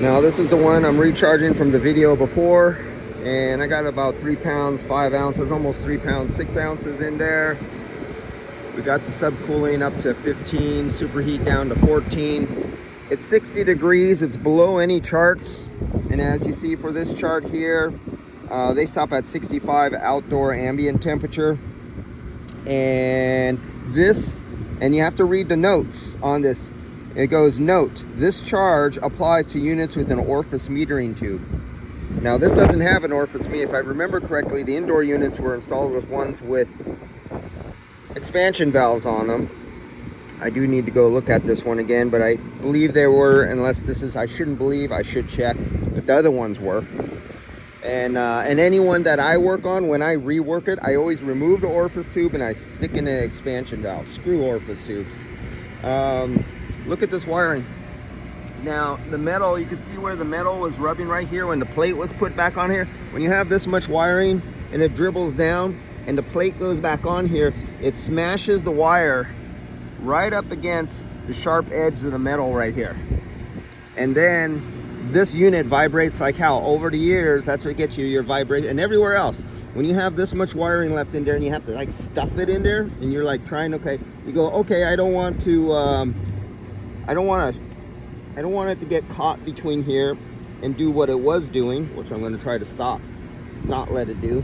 Now this is the one I'm recharging from the video before, and I got about 3 pounds 5 ounces, almost 3 pounds 6 ounces in there. We got the subcooling up to 15, superheat down to 14. It's 60 degrees, it's below any charts, and as you see for this chart here, they stop at 65 outdoor ambient temperature. And this, and you have to read the notes on this. It goes, note, this charge applies to units with an orifice metering tube. Now this doesn't have an orifice meter. If I remember correctly, the indoor units were installed with ones with expansion valves on them. I do need to go look at this one again, but I believe there were, unless this is, I shouldn't believe, I should check, but the other ones were. And any one that I work on, when I rework it, I always remove the orifice tube and I stick in the expansion valve. Screw orifice tubes. Look at this wiring. Now the metal, you can see where the metal was rubbing right here when the plate was put back on here. When you have this much wiring and it dribbles down and the plate goes back on here, it smashes the wire right up against the sharp edge of the metal right here. And then this unit vibrates like hell. Over the years, that's what gets you your vibration. And everywhere else, when you have this much wiring left in there and you have to like stuff it in there and you're like trying, okay, you go, okay, I don't want it to get caught between here and do what it was doing, which I'm going to try to stop, not let it do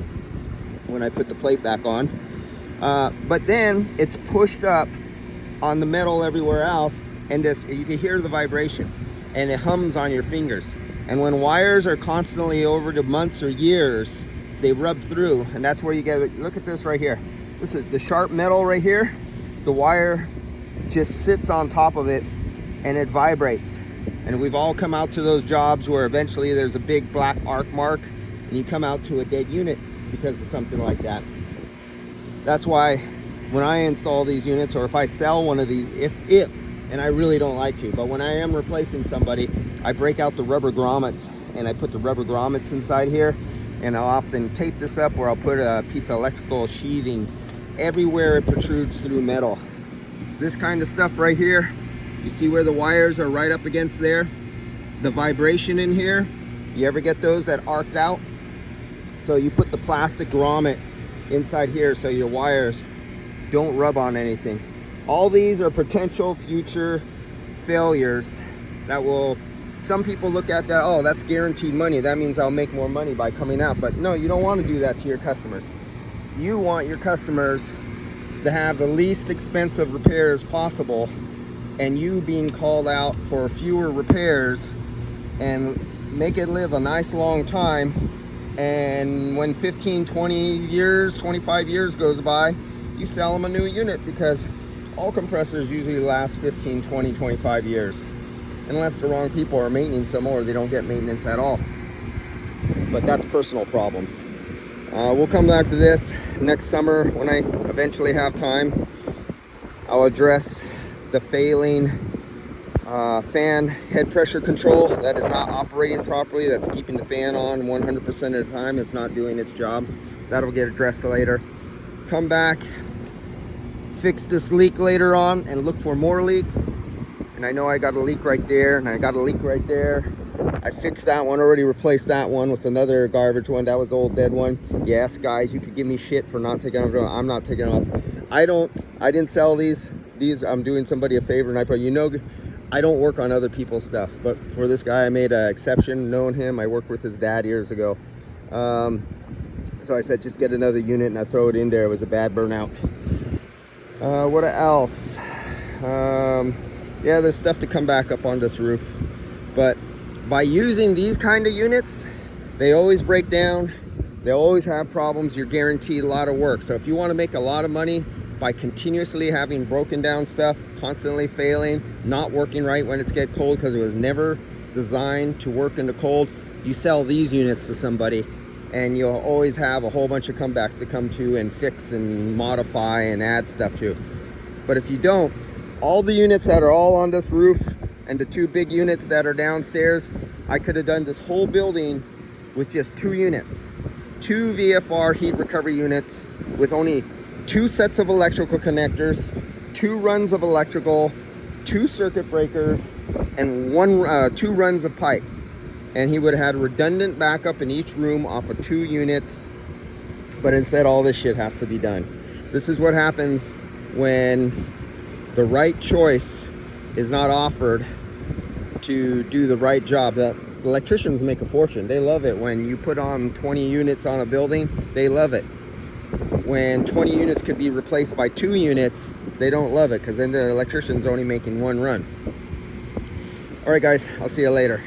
when I put the plate back on. But then it's pushed up on the metal everywhere else, and this, you can hear the vibration and it hums on your fingers. And when wires are constantly over the months or years, they rub through, and that's where you get, look at this right here. This is the sharp metal right here. The wire just sits on top of it and it vibrates. And we've all come out to those jobs where eventually there's a big black arc mark and you come out to a dead unit because of something like that. That's why when I install these units, or if I sell one of these, and I really don't like to, but when I am replacing somebody, I break out the rubber grommets and I put the rubber grommets inside here, and I'll often tape this up, or I'll put a piece of electrical sheathing everywhere it protrudes through metal. This kind of stuff right here, you see where the wires are right up against there? The vibration in here, you ever get those that arced out? So you put the plastic grommet inside here so your wires don't rub on anything. All these are potential future failures that will, some people look at that, oh, that's guaranteed money, that means I'll make more money by coming out. But no, you don't want to do that to your customers. You want your customers to have the least expensive repairs possible, and you being called out for fewer repairs and make it live a nice long time. And when 15, 20 years, 25 years goes by, you sell them a new unit, because all compressors usually last 15, 20, 25 years. Unless the wrong people are maintaining them, or they don't get maintenance at all. But that's personal problems. We'll come back to this next summer when I eventually have time. I'll address the failing fan head pressure control that is not operating properly, that's keeping the fan on 100% of the time, it's not doing its job. That'll get addressed later. Come back, fix this leak later on, and look for more leaks. And I know I got a leak right there, and I got a leak right there. I fixed that one, already replaced that one with another garbage one. That was the old dead one. Yes, guys, you could give me shit for not taking them off. I'm not taking them off. I didn't sell these. I'm doing somebody a favor, and I don't work on other people's stuff, but for this guy I made an exception. Knowing him, I worked with his dad years ago. So I said, just get another unit, and I throw it in there. It was a bad burnout. What else? Yeah, there's stuff to come back up on this roof, but by using these kind of units, they always break down, they always have problems. You're guaranteed a lot of work. So if you want to make a lot of money by continuously having broken down stuff, constantly failing, not working right when it's get cold, because it was never designed to work in the cold, you sell these units to somebody and you'll always have a whole bunch of comebacks to come to and fix and modify and add stuff to. But if you don't, all the units that are all on this roof and the 2 big units that are downstairs, I could have done this whole building with just 2 units. 2 VFR heat recovery units with only 2 sets of electrical connectors, 2 runs of electrical, 2 circuit breakers, and 2 runs of pipe. and he would have had redundant backup in each room off of 2 units, but instead all this shit has to be done. This is what happens when the right choice is not offered to do the right job. The electricians make a fortune. They love it when you put on 20 units on a building. They love it. When 20 units could be replaced by 2 units, they don't love it, because then the electrician's only making 1 run. All right, guys, I'll see you later.